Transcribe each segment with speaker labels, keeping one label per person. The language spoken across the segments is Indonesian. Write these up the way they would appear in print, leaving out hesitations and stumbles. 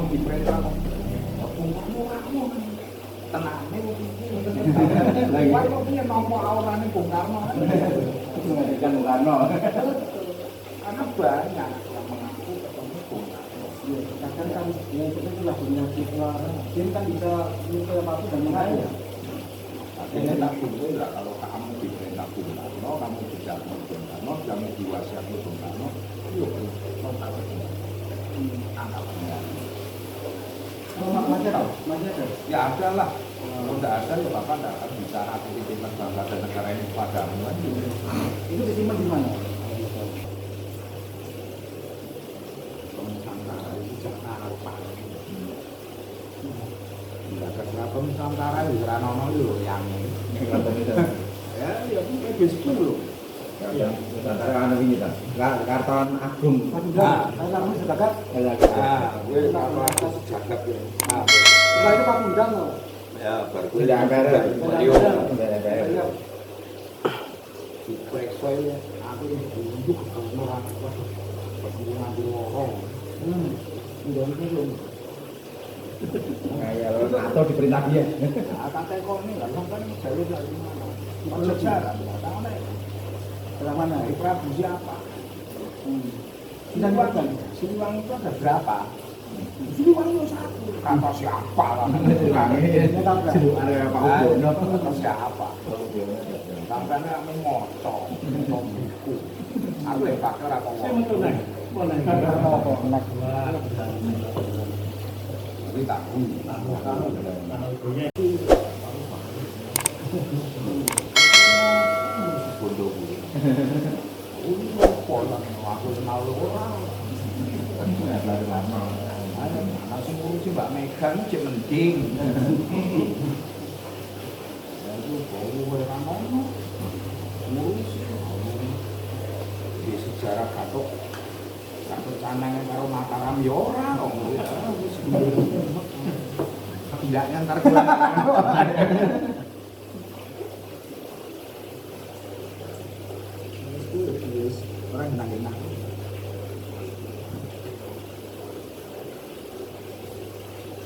Speaker 1: diperintah kok. Kamu tenane kok iki. Wah kok piye nampa aurane Bung Karno.
Speaker 2: Kan Bung Karno.
Speaker 1: Karena banyak yang mengaku ketemu Bung Karno.
Speaker 3: Ya, kadang kan ya itu lah penyakit suara. Dia kan bisa nyusul apa-apa dan mengalir.
Speaker 1: Akhirnya tak tunggu lah kalau kamu diperintah Bung Karno, kamu dijaga Bung Karno, kamu diwasiati Bung Karno, yuk mau tahu anggapannya.
Speaker 3: Masih ada.
Speaker 1: Ya ada lah. Kalau tidak ada ya Bapak tidak akan bicara aktivitas bangsa dan negara ini padamu kan.
Speaker 3: Itu disimpan di mana?
Speaker 1: Nusantara itu Jakarta. Tidak karena Nusantara itu Ranono itu yang ya bis dulu.
Speaker 2: Ya, Nusantara kan ini ta. Karton Agung.
Speaker 3: Kamu sedakat.
Speaker 1: Gue apa sejagat ya.
Speaker 3: Setelah itu Pakundang loh.
Speaker 1: Ya, baru
Speaker 2: Tidak ada.
Speaker 1: Mario.
Speaker 2: Tidak.
Speaker 1: Diperiksa ya. Aku yang dulu ke orang waduh. Pertemuan di lorong.
Speaker 3: Udah belum.
Speaker 2: Kayak atau diperintah dia.
Speaker 1: Kata kau ini lah, kan jalur dari mana? Sejarah, tahu nih.
Speaker 3: Setelah mana?
Speaker 1: Dari Prabu siapa? Siliwangi itu ada berapa? Siliwangi itu satu. Kata siapa lah? Kata siapa? Sampai ini ngocok, buku. Aku yang pakai apa ngomong? Tapi tak bodoh gue. Aku kenal lu orang. Langsung ngurusin Mbak Mega ini cek mending. Ya itu gue Ranono. Ngurusin. Di sejarah Gatot Canang karo Mataram ya ora kok. Tidaknya ntar orang enak-enak.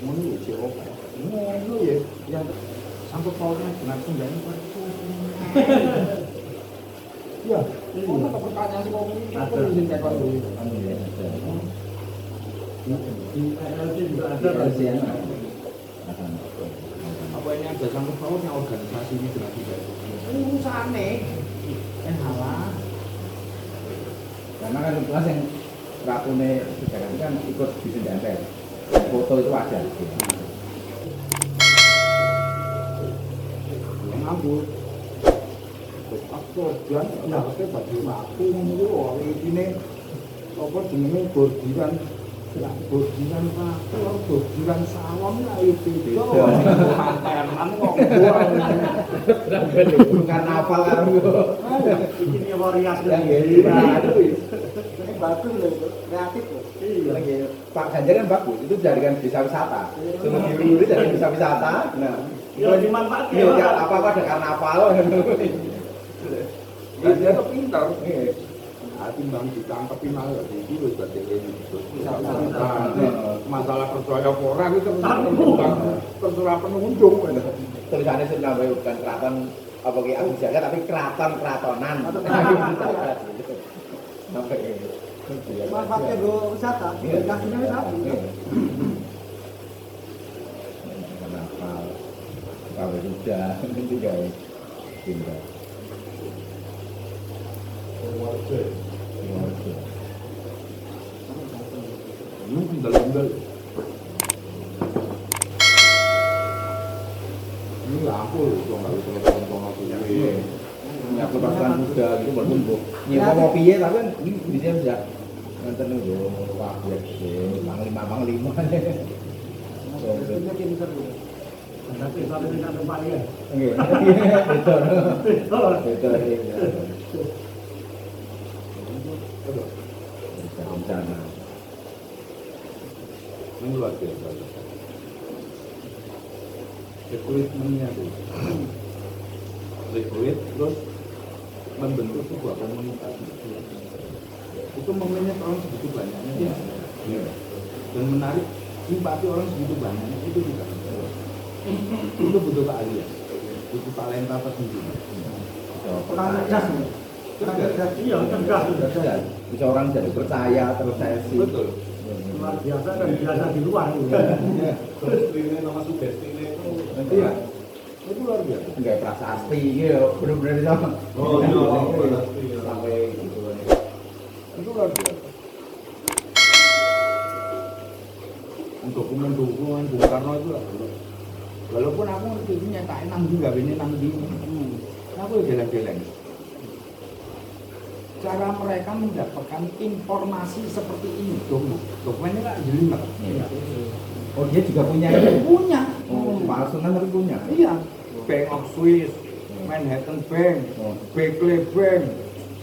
Speaker 1: Ngono ya siapa? Ngono ya yang sangkut pautnya dengan Sundani itu. Ya, itu tak pertanyaan sih kok ini apa izin tekor dulu. Apa ini ada sangkut pautnya organisasi ini dengan tidak? Urusane. Halah.
Speaker 2: Karena kan kelas yang ratune sejarah kan ikut di Sendempel. Foto itu wajar.
Speaker 1: Yang ngambul. Aku dan dapatnya baju aku ngono ini apa jenenge bordiran bordiran apa bordiran sawon lah itu mantenan kok
Speaker 2: Bukan hafal karo.
Speaker 3: Ini variasi
Speaker 2: Yang
Speaker 3: ini
Speaker 1: bagus loh kreatif loh.
Speaker 2: Iya. Pak Ganjar kan bagus, itu jadikan desa wisata. Semua dulu jadi desa wisata. Nah,
Speaker 3: ya dimanfaatkan.
Speaker 2: Iya, apa-apa ada karnaval.
Speaker 1: Dia tuh pintar. Timbang ditangkepin malah jadi wis dadi masalah percaya orang itu terserah pengunjung.
Speaker 2: Tulisannya sudah bukan keraton apa ki Agung Jaga tapi keraton-keratonan.
Speaker 3: Manfaatnya go wisata, kakinya wisata.
Speaker 2: Karnaval. Kalau sudah itu guys. Pindah. Keluarga.
Speaker 1: Ini tinggal-tinggal. Ini lampu loh, kalau nggak bisa nonton aku ya.
Speaker 2: Ya kebangsaan muda gitu bertumbuh. Ya mau piye tapi kan di sini bisa nonton dulu waktu panglima.
Speaker 3: Tapi sampai dengan tempat ya.
Speaker 2: Nggih. Betul. Bencana.
Speaker 1: Ini luar biasa. Rekrutmennya tuh. Rekrut terus membentuk sebuah komunitas. Itu momennya tahun segitu banyaknya. Dan menarik simpati orang segitu banyaknya itu juga itu butuh keahlian, butuh talenta tersendiri.
Speaker 3: Kurang cerdas nih. Kurang cerdas. Iya, cerdas.
Speaker 2: Cerdas. Bisa orang jadi percaya tersesi.
Speaker 1: Betul.
Speaker 3: Luar biasa dan biasa di luar.
Speaker 1: Sugestinya nama sugestinya itu. Iya. Itu luar biasa.
Speaker 2: Enggak prasasti gitu, bener-bener sama.
Speaker 1: Oh iya,
Speaker 2: sampai gitu.
Speaker 1: Itu luar biasa. Dokumen-dokumen Bung Karno itu lah. Walaupun aku ngerti ini nyatain nang juga ini nang di. Aku geleng-geleng. Cara mereka mendapatkan informasi seperti ini, dokumennya nggak jelimet.
Speaker 2: Oh dia juga punya itu?
Speaker 1: Punya.
Speaker 2: Pak Sunan tapi punya?
Speaker 1: Iya. Bank of Swiss, Manhattan Bank, Barclays Bank,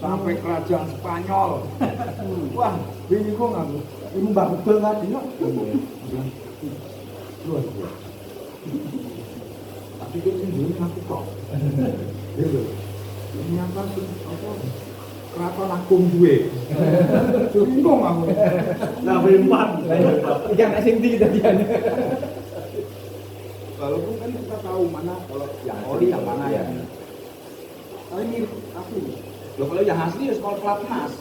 Speaker 1: sampai kerajaan Spanyol. Wah, bingung aku. Ini mbak betul nggak dia? Luar biasa. Tapi dia sendiri aku kok. Gitu. Ini apa sih? Apa? Keraton Agung gue. Bingung aku.
Speaker 3: Nah, berempat.
Speaker 2: Jangan asing di tadian.
Speaker 1: Walaupun kan kita tahu mana kalau yang oli yang mana ya.
Speaker 3: Oh, ini asli.
Speaker 1: Loh kalau yang asli ya sekolah pelatnas.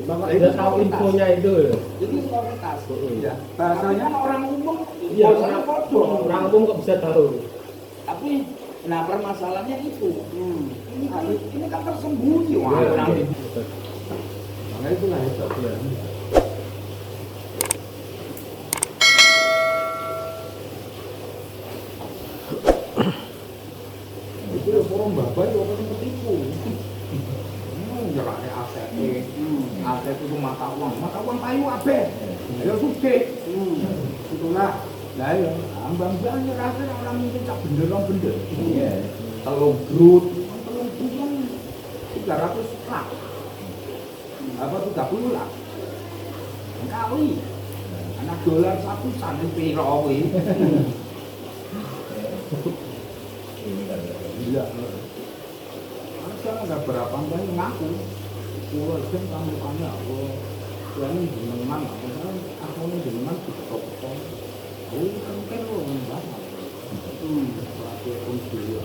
Speaker 3: Bapak udah tahu infonya itu.
Speaker 1: Jadi sekolah pelatnas. Ya.
Speaker 3: Bahasanya
Speaker 1: orang umum.
Speaker 3: iya,
Speaker 1: Orang
Speaker 3: umum kok bisa tahu.
Speaker 1: Tapi nah permasalahannya itu. Ini kan tersembunyi orang ini. Makanya itulah hebat. Itu orang bapak itu orang ketipu. Nyerahnya aset itu mata uang payu abe. Ya suke. Itulah. Lah ya, ambang-ambang nyerahnya orang mungkin tak bener. Iya. Telung brut kan 300 lak. Apa 30 lak. Kali. Anak dolar satu sampai piro kuwi. Iya. Ada nggak berapa banyak ngaku. Pulau itu tamuannya aku. Yang jenengan aku ini jenengan betul-betul. Oh, kan lo enggak. Perhatian dulu.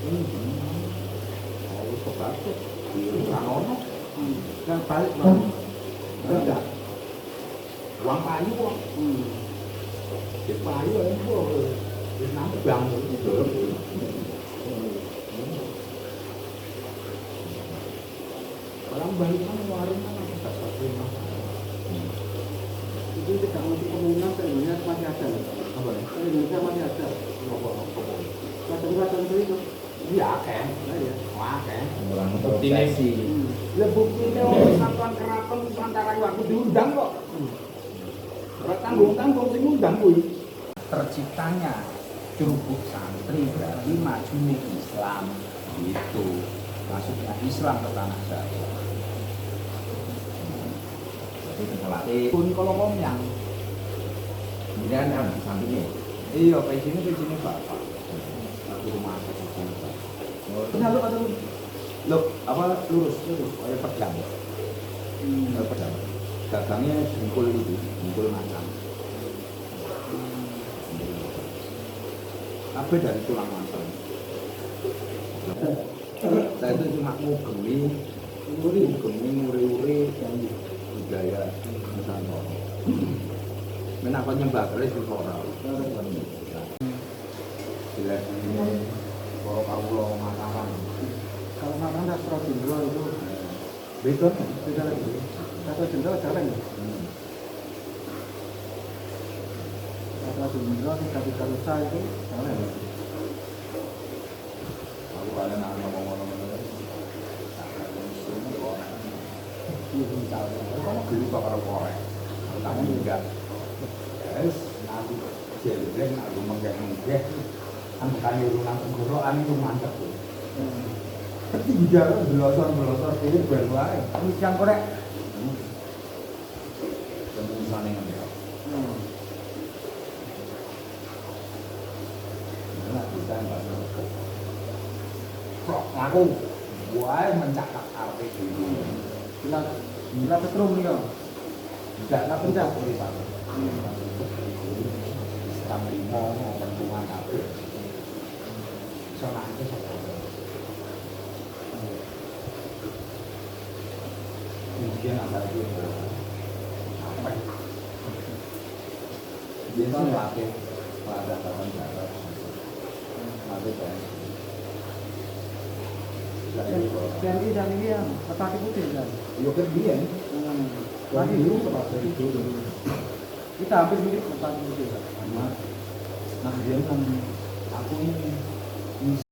Speaker 1: Ini jenengan. Oh, kebacut. Ranono. Kan balik lagi. Enggak. Uang payu kok. Di payu itu. Nambang itu. Orang balik kan warung kan tidak pasti masalah.
Speaker 3: Itu tidak untuk kemungkinan ke Indonesia masih ada.
Speaker 1: Apa nih?
Speaker 3: Ke Indonesia masih ada. Kacang-kacang itu.
Speaker 1: Iya kan?
Speaker 3: Ya.
Speaker 1: Wah kan?
Speaker 2: Orang terobsesi.
Speaker 1: Ya buktinya orang satuan keraton Nusantara aku diundang kok. Tanggung-tanggung sing ngundang kuwi. Terciptanya Curug Santri berarti majunya Islam itu. Masuknya Islam ke tanah Jawa.
Speaker 2: Jadi sekolahnya
Speaker 1: Pun kalau ngomong
Speaker 2: kemudian di sampingnya.
Speaker 1: iya, ke sini Bapak. Aku rumah sakit sini Pak. Benar lu atau lo apa lurus kayak pedang. Pedang. Dagangnya dengkul macam. Apa dari tulang macam. Saya itu cuma nguri yang budaya Nusantara. Menapa nyembah keris itu orang. Jelas ini kalau kawula Mataram.
Speaker 3: Kalau Mataram Sastro Jendro itu
Speaker 1: Beda
Speaker 3: lagi. Sastro Jendro jalan ya. Sastro Jendro di Kabita Rusa itu jalan ya.
Speaker 1: Aku kalian ngomong-ngomong kamu beli bakar korek kamu enggak yes aku jeleng aku menggeh angkat urunan tenggorokan itu mantap tuh ketinggalan belosor ini baru aja ini yang korek kemudian yang ada nah kita enggak kok aku gua mencakap arti dulu
Speaker 3: Bila setrum nih
Speaker 1: Tidak pencak boleh satu. Setang lima pertemuan apa? Soalnya itu kemudian ada lagi apa? Biasa melatih pada tahun baru. Ada kan?
Speaker 3: Dan ini yang petani putih kan.
Speaker 1: Yo kemudian
Speaker 3: Tadi
Speaker 1: dulu
Speaker 3: itu
Speaker 1: seperti itu.
Speaker 3: kita hampir mirip petani putih kan.
Speaker 1: Nah, dia kan aku ini